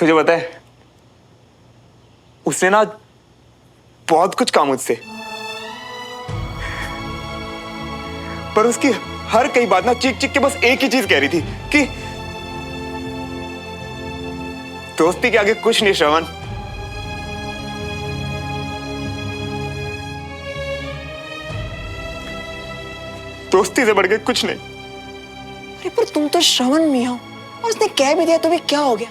तुझे पता है उसने ना बहुत कुछ कहा मुझसे, पर उसकी हर कई बात ना चीख चीख के बस एक ही चीज कह रही थी कि दोस्ती के आगे कुछ नहीं श्रवण। दोस्ती से बढ़ के कुछ नहीं। अरे पर तुम तो श्रवण मियां हो और उसने कह भी दिया तो भी क्या हो गया?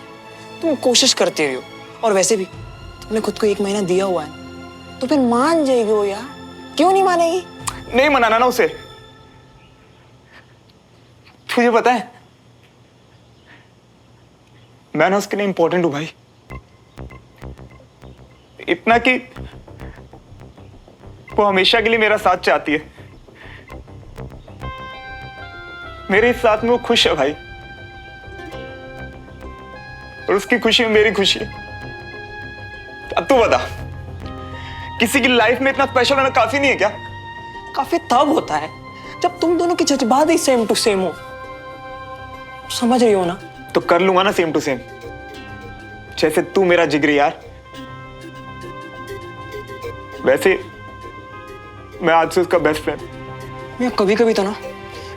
तुम कोशिश करते रहो और वैसे भी तुमने खुद को 1 महीना दिया हुआ है तो फिर मान जाएगी वो यार, क्यों नहीं मानेगी? नहीं मनाना ना उसे। तुझे पता है मैं ना उसके लिए इंपॉर्टेंट हूं भाई, इतना कि वो हमेशा के लिए मेरा साथ चाहती है। मेरे इस साथ में वो खुश है भाई, और उसकी खुशी में मेरी खुशी है। अब तू बता, किसी की लाइफ में इतना स्पेशल होना काफी नहीं है क्या? काफी तब होता है जब तुम दोनों की जज्बात ही सेम टू सेम हो। समझ रही हो ना? तो कर लूंगा ना सेम टू सेम, जैसे तू मेरा जिगरी यार, वैसे मैं आज से उसका बेस्ट फ्रेंड। मैं कभी कभी तो ना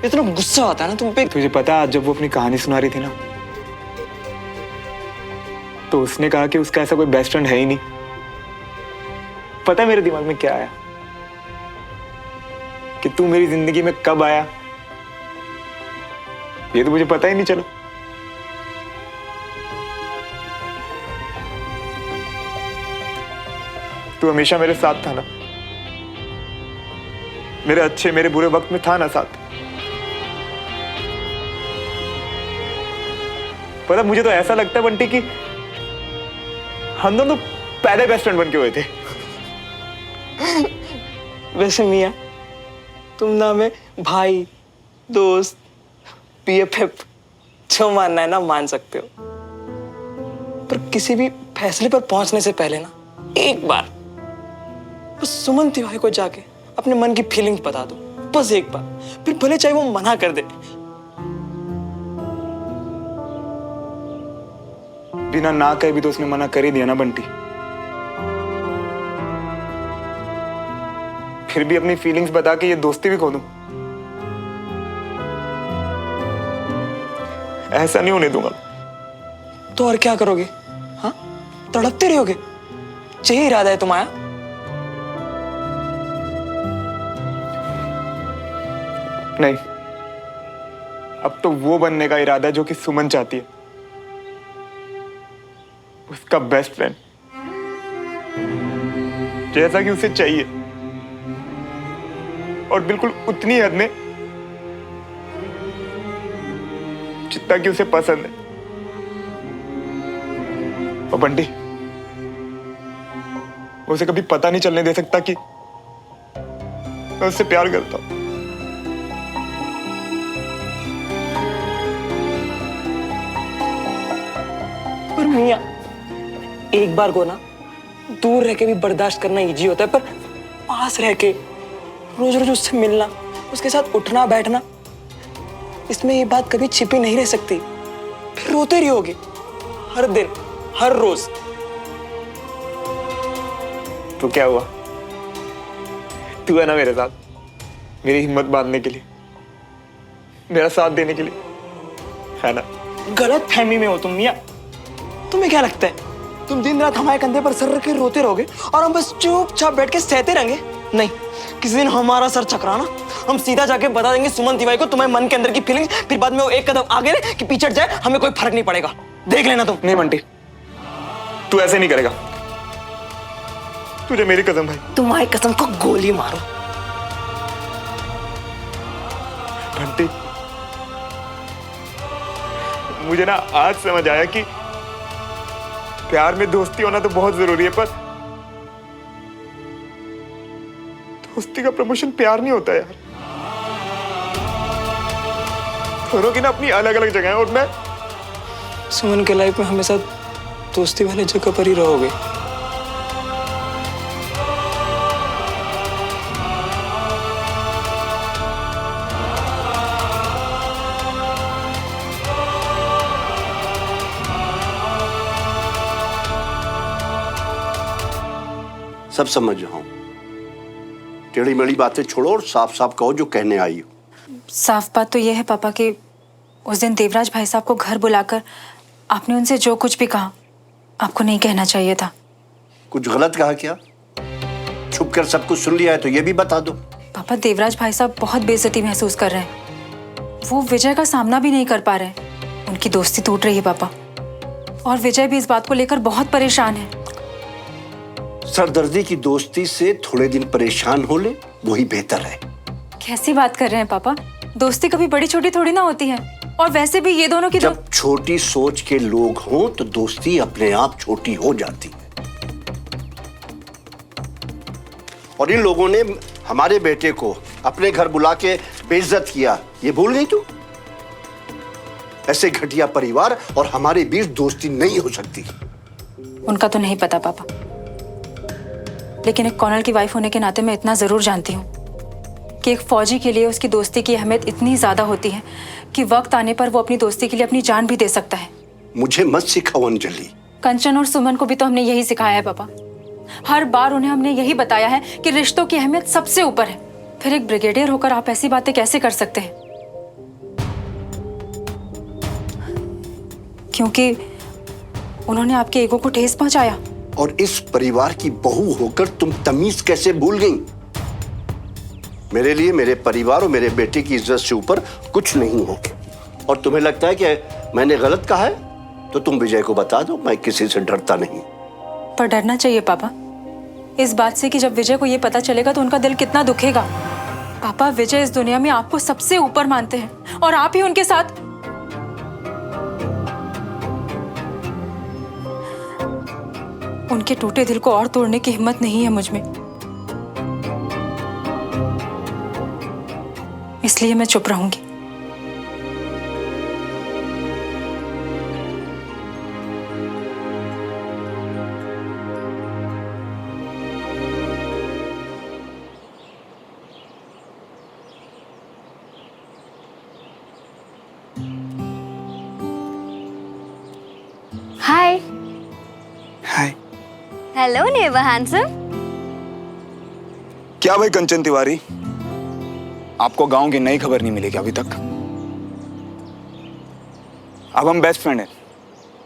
इतना गुस्सा आता है ना तुम पे। तुझे पता है आज जब वो अपनी कहानी सुना रही थी ना, तो उसने कहा कि उसका ऐसा कोई बेस्ट फ्रेंड है ही नहीं। पता है मेरे दिमाग में क्या आया? कि तू मेरी जिंदगी में कब आया ये तो मुझे पता ही नहीं चला। तू हमेशा मेरे साथ था ना, मेरे अच्छे मेरे बुरे वक्त में था ना साथ। पता मुझे तो ऐसा लगता है बंटी कि हम दोनों पहले बेस्ट फ्रेंड बन के हुए थे। वैसे मियां तुम ना हमें भाई, दोस्त, BFF जो मानना है ना मान सकते हो, पर किसी भी फैसले पर पहुंचने से पहले ना एक बार बस सुमन तिवारी को जाके अपने मन की फीलिंग्स बता दो, बस एक बार, फिर भले चाहे वो मना कर दे। बिना ना कहे भी तो उसने मना कर ही दिया ना बंटी। फिर भी अपनी फीलिंग्स बता के ये दोस्ती भी खो दूं? ऐसा नहीं होने दूंगा। तो और क्या करोगे? हाँ, तड़पते रहोगे? यही इरादा है तुम्हारा? नहीं, अब तो वो बनने का इरादा है जो कि सुमन चाहती है, उसका बेस्ट फ्रेंड, जैसा कि उसे चाहिए, और बिल्कुल उतनी हद में जितना कि उसे पसंद है। और बंटी, उसे कभी पता नहीं चलने दे सकता कि मैं उससे प्यार करता हूं। पर मियां एक बार को ना दूर रह के भी बर्दाश्त करना इजी होता है, पर पास रह के रोज रोज उससे मिलना, उसके साथ उठना बैठना, इसमें ये बात कभी छिपी नहीं रह सकती। फिर रोते रहोगे हर दिन हर रोज। तो क्या हुआ? तू है ना मेरे साथ, मेरी हिम्मत बांधने के लिए, मेरा साथ देने के लिए, है ना? गलत फहमी में हो तुम मियां। तुम्हें क्या लगता है तुम दिन रात हमारे कंधे पर सर रख के रोते रहोगे और हम बस चुपचाप बैठ के सहते रहेंगे? नहीं, किसी दिन हमारा सर चकराना, हम सीधा जाके बता देंगे सुमन तिवारी को तुम्हारे मन के अंदर की फीलिंग्स, फिर बाद में वो एक कदम आगे रहे कि पीछे जाए, हमें कोई फर्क नहीं पड़ेगा। देख लेना तुम। नहीं बंटी, तू ऐसे नहीं करेगा। तुझे मेरी कसम भाई। तुम्हारी कसम को गोली मारो। बंटी, मुझे ना आज समझ आया कि प्यार में दोस्ती होना तो बहुत जरूरी है, पर दोस्ती का प्रमोशन प्यार नहीं होता यार। दोनों की ना अपनी अलग अलग जगह है, और मैं सुमन के लाइफ में हमेशा दोस्ती वाले जगह पर ही रहोगे। सब समझ रहा हूँ। टेढ़ी मेढ़ी बातें छोड़ो और साफ साफ कहो जो कहने आई हो। साफ बात तो यह है पापा कि उस दिन देवराज भाई साहब को घर बुलाकर आपने उनसे जो कुछ भी कहा आपको नहीं कहना चाहिए था। कुछ गलत कहा क्या? छुप कर सब कुछ सुन लिया है तो ये भी बता दो। पापा देवराज भाई साहब बहुत बेइज्जती महसूस कर रहे हैं। वो विजय का सामना भी नहीं कर पा रहे हैं। उनकी दोस्ती टूट रही है पापा, और विजय भी इस बात को लेकर बहुत परेशान है। सरदर्दी की दोस्ती से थोड़े दिन परेशान हो ले, वही बेहतर है। कैसी बात कर रहे हैं पापा? दोस्ती कभी बड़ी छोटी थोड़ी ना होती है, और वैसे भी ये दोनों की जब छोटी सोच के लोग हों तो दोस्ती अपने आप छोटी हो जाती है। और इन लोगों ने हमारे बेटे को अपने घर बुला के बेइज्जत किया, ये भूल गई तू? ऐसे घटिया परिवार और हमारे बीच दोस्ती नहीं हो सकती। उनका तो नहीं पता पापा, लेकिन एक कर्नल की वाइफ होने के नाते मैं इतना जरूर जानती हूँ कि एक फौजी के लिए उसकी दोस्ती की अहमियत इतनी ज्यादा होती है कि वक्त आने पर वो अपनी दोस्ती के लिए अपनी जान भी दे सकता है। मुझे मत सिखाओ अंजलि। कंचन और सुमन को भी तो हमने यही सिखाया है पापा। हर बार उन्हें हमने यही बताया है कि रिश्तों की अहमियत सबसे ऊपर है। फिर एक ब्रिगेडियर होकर आप ऐसी बातें कैसे कर सकते हैं? क्योंकि उन्होंने आपके ईगो को ठेस पहुंचाया। और इस परिवार की बहू होकर तुम तमीज कैसे भूल गई? मेरे लिए मेरे परिवार और मेरे बेटे की इज्जत से ऊपर कुछ नहीं हो। और तुम्हें लगता है कि मैंने गलत कहा है तो तुम विजय को बता दो, मैं किसी से डरता नहीं। पर डरना चाहिए पापा, इस बात से कि जब विजय को ये पता चलेगा तो उनका दिल कितना दुखेगा। पापा, विजय इस दुनिया में आपको सबसे ऊपर मानते हैं और आप ही उनके साथ। उनके टूटे दिल को और तोड़ने की हिम्मत नहीं है मुझ में, इसलिए मैं चुप रहूंगी। Hi. Hi. Hello never handsome. क्या भाई कंचन तिवारी, आपको गांव की नई खबर नहीं मिली क्या अभी तक? अब हम बेस्ट फ्रेंड हैं,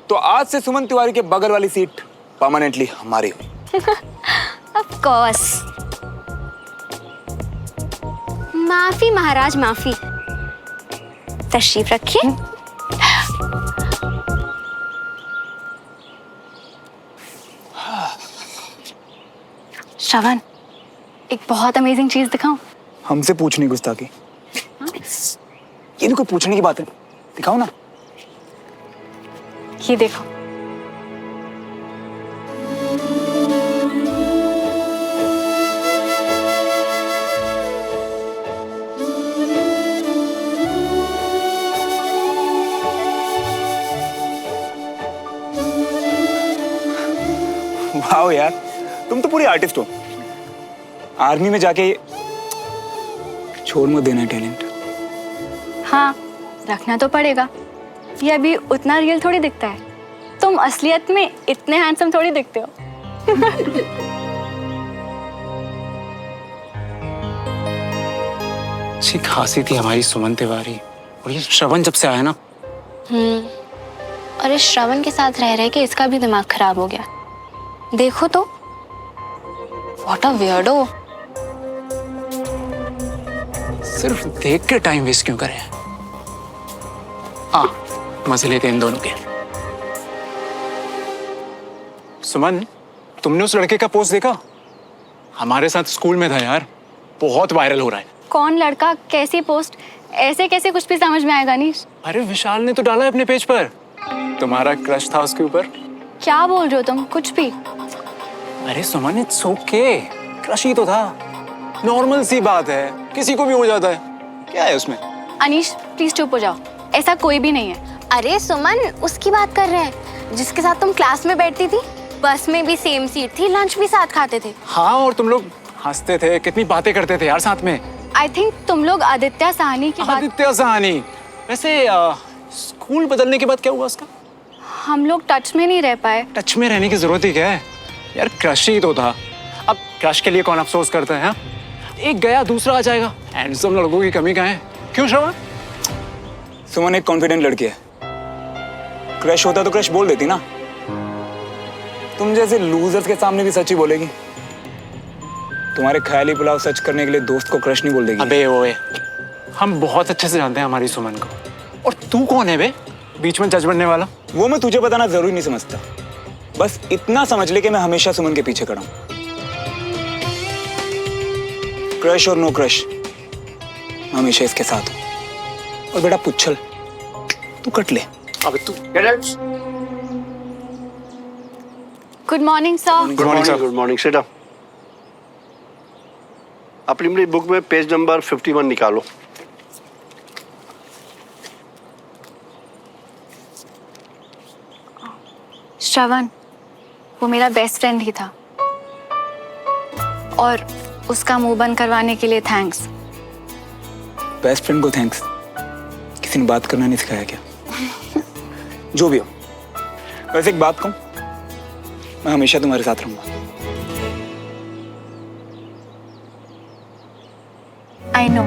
तो आज से सुमन तिवारी के बगल वाली सीट परमानेंटली हमारी हुई। Of course. माफी महाराज माफी। तशरीफ रखिए। श्रवण, एक बहुत अमेजिंग चीज दिखाऊं? हमसे पूछनी गुस्ताखी? ये भी कोई पूछने की बात है? दिखाओ ना। ये देखो। वाह यार, तुम तो पूरी आर्टिस्ट हो। आर्मी में जाके छोड़ मत देना टैलेंट। हाँ, रखना तो पड़ेगा। ये अभी उतना रियल थोड़ी दिखता है। तुम असलियत में इतने हैंडसम थोड़ी दिखते हो। अच्छी खासी थी हमारी सुमन तिवारी, और ये श्रवण जब से आया ना। और इस श्रवण के साथ रह रहे के इसका भी दिमाग खराब हो गया। देखो तो, व्हाट अ वियर्डो। सिर्फ देख के टाइम वेस्ट क्यों करें? मजे लेते इन दोनों के। सुमन, तुमने उस लड़के का पोस्ट देखा? हमारे साथ स्कूल में था यार, बहुत वायरल हो रहा है। कौन लड़का, कैसी पोस्ट? ऐसे कैसे कुछ भी समझ में आएगा नहीं। अरे विशाल ने तो डाला है अपने पेज पर, तुम्हारा क्रश था उसके ऊपर। क्या बोल रहे हो तुम? कुछ भी। अरे सुमन, इट्स ओके, क्रश ही तो था, नॉर्मल सी बात है, किसी को भी हो जाता है, क्या है उसमें? अनीश प्लीज चुप हो जाओ, ऐसा कोई भी नहीं है। अरे सुमन, उसकी बात कर रहे हैं जिसके साथ तुम क्लास में बैठती थी, बस में भी सेम सीट थी, लंच भी साथ खाते थे। हाँ, और तुम लोग हंसते थे, कितनी बातें करते थे यार साथ में। आई थिंक तुम लोग आदित्य साहनी की बात। आदित्य साहनी? वैसे स्कूल बदलने के बाद क्या हुआ उसका? हम लोग टच में नहीं रह पाए। टच में रहने की जरूरत ही क्या है यार, क्रश ही तो था। अब क्रश के लिए कौन अफसोस करता है? हाँ? एक गया दूसरा आ जाएगा। हैंडसम लड़कों की कमी कहाँ है? क्यों श्रवण? सुमन एक कॉन्फिडेंट लड़की है, क्रश होता तो क्रश बोल देती ना। तुम जैसे लूजर्स के सामने भी सच ही बोलेगी। तुम्हारे ख्याली पुलाव सच करने के लिए दोस्त को क्रश नहीं बोल देगी। अबे ओए, हम बहुत अच्छे से जानते हैं हमारी सुमन को। और तू कौन है बे, बीच में जज बनने वाला? वो मैं तुझे बताना जरूरी नहीं समझता, बस इतना समझ ले कि मैं हमेशा सुमन के पीछे खड़ा हूं। क्रश और नो क्रश, मैं हमेशा इसके साथ हूं। और बेटा पुच्छल, तू कट ले। अबे तू good morning sir. Good morning, good morning. Sit down. अपनी मेरी बुक में पेज नंबर 51 निकालो। श्रवण, वो मेरा बेस्ट फ्रेंड ही था और उसका मुंह बंद करवाने के लिए थैंक्स। बेस्ट फ्रेंड को थैंक्स? किसी ने बात करना नहीं सिखाया क्या? जो भी हो, वैसे एक बात कहूं, मैं हमेशा तुम्हारे साथ रहूंगा। I know.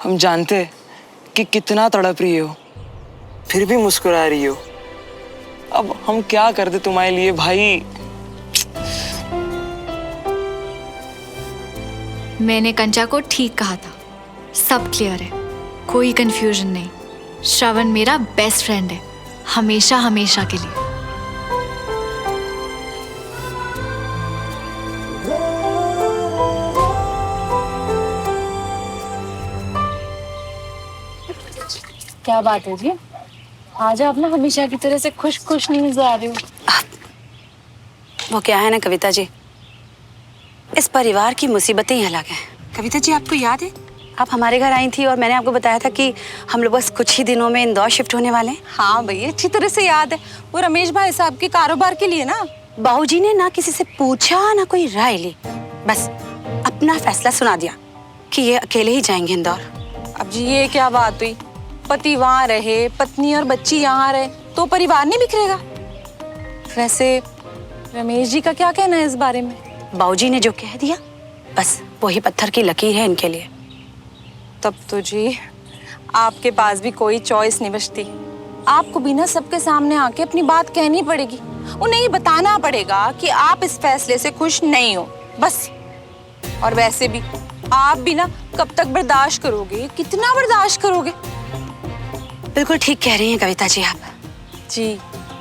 हम जानते हैं कि कितना तड़प रही हो, फिर भी मुस्कुरा रही हो। अब हम क्या कर दे तुम्हारे लिए भाई। मैंने कंचा को ठीक कहा था, सब क्लियर है, कोई कंफ्यूजन नहीं। श्रवण मेरा बेस्ट फ्रेंड है, हमेशा हमेशा के लिए। क्या बात है जी, आज आप ना हमेशा की तरह से खुश खुश नहीं नजर आ रही हो। वो क्या है ना कविता जी, इस परिवार की मुसीबतें ही अलग हैं। कविता जी, आपको याद है आप हमारे घर आई थी और मैंने आपको बताया था कि हम लोग बस कुछ ही दिनों में इंदौर शिफ्ट होने वाले हैं। हाँ भैया, अच्छी तरह से याद है। वो रमेश भाई साहब के कारोबार के लिए ना। बाबूजी ने ना किसी से पूछा ना कोई राय ली, बस अपना फैसला सुना दिया कि ये अकेले ही जाएंगे इंदौर। अब जी ये क्या बात हुई, पति वहाँ रहे, पत्नी और बच्ची यहाँ रहे तो परिवार नहीं बिखरेगा। वैसे रमेश जी का क्या कहना है इस बारे में? बाबूजी ने जो कह दिया बस वही पत्थर की लकीर है इनके लिए। तब तो जी आपके पास भी कोई चॉइस नहीं बचती। आपको भी ना सबके सामने आके अपनी बात कहनी पड़ेगी, उन्हें ये बताना पड़ेगा कि आप इस फैसले से खुश नहीं हो, बस। और वैसे भी आप भी ना कब तक बर्दाश्त करोगे, कितना बर्दाश्त करोगे? बिल्कुल ठीक कह रही हैं कविता जी आप। जी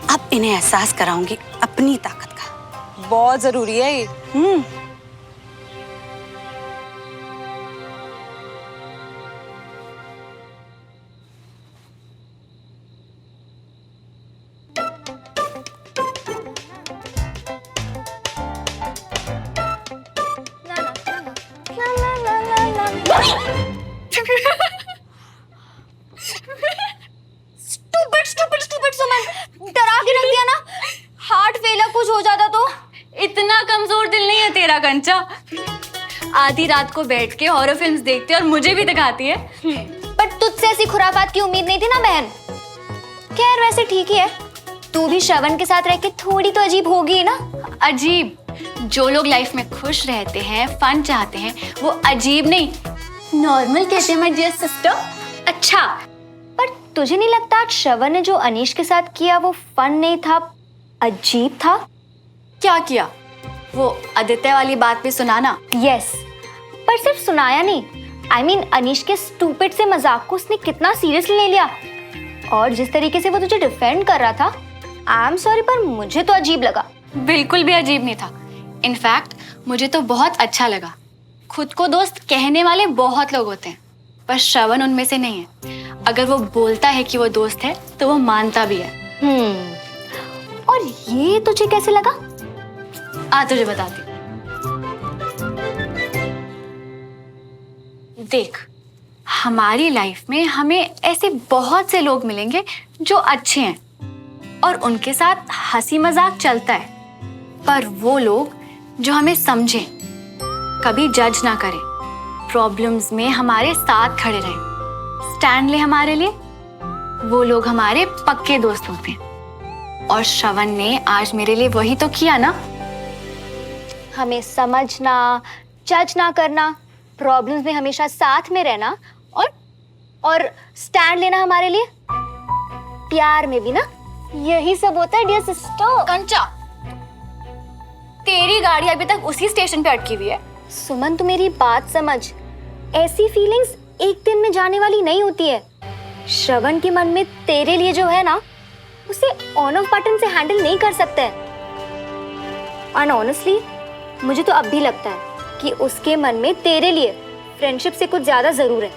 अब इन्हें एहसास कराऊंगी अपनी ताकत का। बहुत जरूरी है ये। स्टूपिड सुमन, डरा के रख दिया ना। हार्ट फेलियर कुछ हो जाता तो? इतना कमजोर दिल नहीं है तेरा कंचा। आधी रात को बैठ के हॉरर फिल्म्स देखती है और मुझे भी दिखाती है। पर तुझसे ऐसी खुराफात की उम्मीद नहीं थी ना बहन। खैर वैसे ठीक ही है, तू भी श्रवण के साथ रह के थोड़ी तो अजीब होगी ना। अजीब? जो लोग लाइफ में खुश रहते हैं, फन चाहते हैं, वो अजीब नहीं नॉर्मल कहते हैं माय डियर सिस्टर। अच्छा, पर तुझे नहीं लगता आज श्रवण ने जो अनीश के साथ किया वो फन नहीं था, अजीब था? क्या किया? वो आदित्य वाली बात भी सुनाना। यस, पर सिर्फ सुनाया नहीं, I mean, अनीश के स्टूपिड से मजाक को उसने कितना सीरियसली ले लिया, और जिस तरीके से वो तुझे डिफेंड कर रहा था, आई एम सॉरी पर मुझे तो अजीब लगा। बिल्कुल भी अजीब नहीं था, इनफैक्ट मुझे तो बहुत अच्छा लगा। खुद को दोस्त कहने वाले बहुत लोग होते हैं, पर श्रवण उनमें से नहीं है। अगर वो बोलता है कि वो दोस्त है तो वो मानता भी है। और ये तुझे कैसे लगा? आ तुझे बताती। देख, हमारी लाइफ में हमें ऐसे बहुत से लोग मिलेंगे जो अच्छे हैं और उनके साथ हंसी मजाक चलता है, पर वो लोग जो हमें समझें, कभी जज ना करें, प्रॉब्लम्स में हमारे साथ खड़े रहें, स्टैंड ले हमारे लिए, वो लोग हमारे पक्के दोस्त होते हैं। और श्रवण ने आज मेरे लिए वही तो किया ना। हमें समझना, जज ना करना, प्रॉब्लम्स में हमेशा साथ में रहना और स्टैंड लेना हमारे लिए। प्यार में भी ना यही सब होता है डियर सिस्टर। कंचा, तेरी गाड़ी अभी तक उसी स्टेशन पे अटकी हुई है। सुमन, तू मेरी बात समझ। ऐसी फीलिंग्स एक दिन में जाने वाली नहीं होती है। श्रवण के मन में तेरे लिए जो है ना, उसे ऑन ऑफ बटन से हैंडल नहीं कर सकते हैं। और ऑनेस्टली मुझे तो अब भी लगता है कि उसके मन में तेरे लिए फ्रेंडशिप से कुछ ज्यादा जरूर है।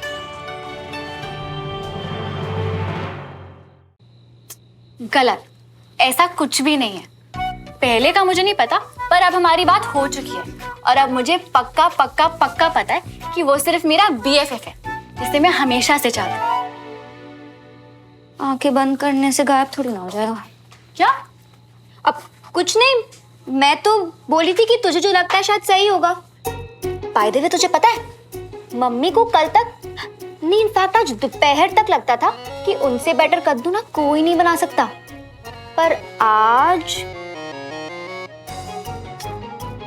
गलत, ऐसा कुछ भी नहीं है। पहले का मुझे नहीं पता, पर अब हमारी बात हो चुकी है और अब मुझे पक्का पक्का पक्का पता है कि वो सिर्फ मेरा BFF है, जिसे मैं हमेशा से चाहती हूँ। आंखें बंद करने से गायब थोड़ी ना हो जाएगा। क्या? अब कुछ नहीं, मैं तो बोली थी कि तुझे जो लगता है शायद सही होगा। बाय द वे, तुझे पता है मम्मी को कल तक नहीं, इनफैक्ट आज दोपहर तक लगता था कि उनसे बेटर कद्दू ना कोई नहीं बना सकता, पर आज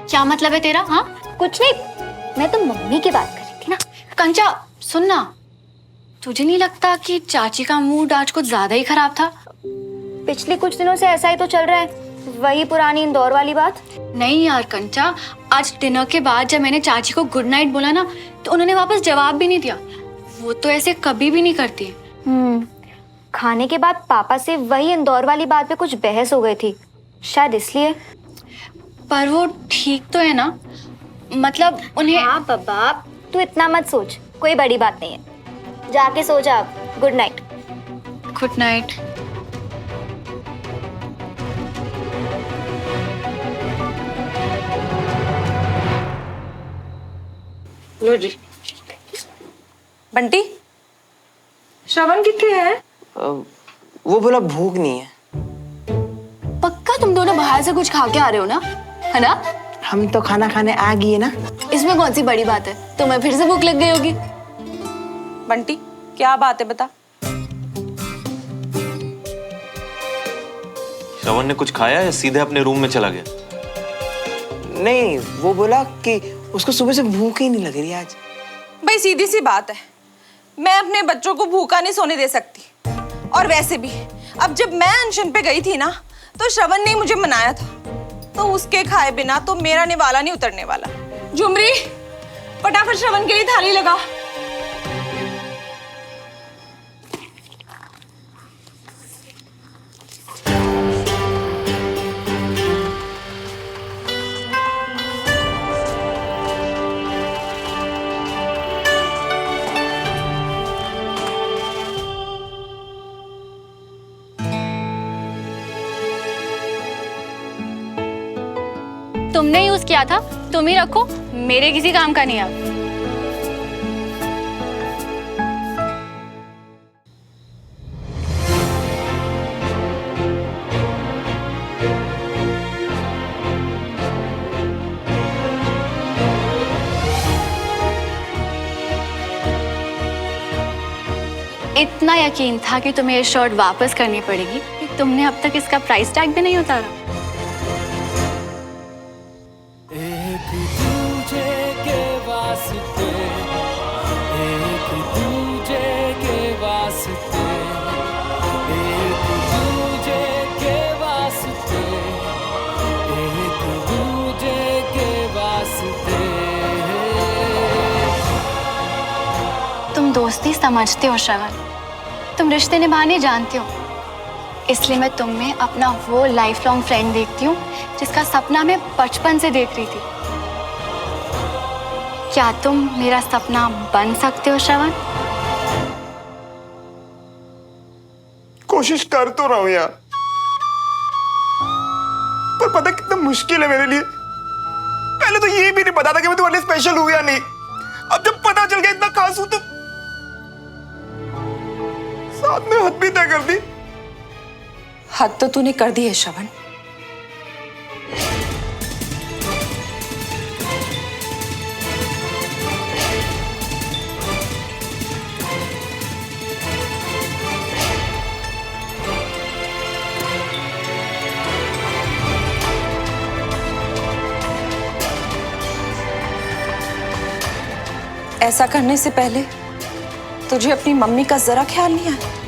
क्या मतलब है तेरा? हाँ, कुछ नहीं, मैं तो मम्मी की बात कर रही थी ना। कंचा सुनना, तुझे नहीं लगता कि चाची का मूड आज कुछ ज्यादा ही खराब था? पिछले कुछ दिनों से ऐसा ही तो चल रहा है, वही पुरानी इंदौर वाली बात। नहीं यार कंचा, आज डिनर के बाद जब मैंने चाची को गुड नाइट बोला ना, तो उन्होंने वापस जवाब भी नहीं दिया। वो तो ऐसे कभी भी नहीं करती। खाने के बाद पापा से वही इंदौर वाली बात पे कुछ बहस हो गई थी, शायद इसलिए। पर वो ठीक तो है ना? मतलब उन्हें। हाँ बाबा, तू इतना मत सोच, कोई बड़ी बात नहीं है। जाके सो जा, गुड नाइट। Good night. लो जी। बंटी, श्रवण कितने हैं? वो बोला भूख नहीं है। पक्का तुम दोनों बाहर से कुछ खा के आ रहे हो ना, है ना? हम तो खाना खाने आ गए ना। इसमें कौन सी बड़ी बात है? तुम्हें फिर से भूख लग गई होगी। बंटी, क्या बात है बता। श्रवण ने कुछ खाया या सीधे अपने रूम में चला गया? नहीं, वो बोला कि उसको सुबह से भूख ही नहीं लग रही आज। भाई सीधी सी बात है, मैं अपने बच्चों को भूखा नहीं सोने दे सकती। और वैसे भी अब जब मैं अनशन पे गई थी ना, तो श्रवण ने मुझे मनाया था, तो उसके खाए बिना तो मेरा निवाला नहीं उतरने वाला। झुमरी, फटाफट श्रवण के लिए थाली लगा। तुमने यूज किया था, तुम ही रखो, मेरे किसी काम का नहीं है। इतना यकीन था कि तुम्हें ये शर्ट वापस करनी पड़ेगी कि तुमने अब तक इसका प्राइस टैग भी नहीं उतारा। दोस्ती समझते हो श्रवण, तुम रिश्ते निभाने जानते हो, इसलिए मैं तुम में अपना वो लाइफ लॉन्ग फ्रेंड देखती हूँ जिसका सपना मैं बचपन से देख रही थी। क्या तुम मेरा सपना बन सकते हो श्रवण? कोशिश कर तो रहा हूं यार, पर पता कितना मुश्किल है मेरे लिए। पहले तो ये भी नहीं पता था कि मैं तुम्हारे लिए स्पेशल हूं या नहीं। अब जब पता चल गया इतना खास हूं तो साथ में हद भी तय कर दी। हद तो तूने कर दी है श्रवण। ऐसा करने से पहले तुझे अपनी मम्मी का जरा ख्याल नहीं आया?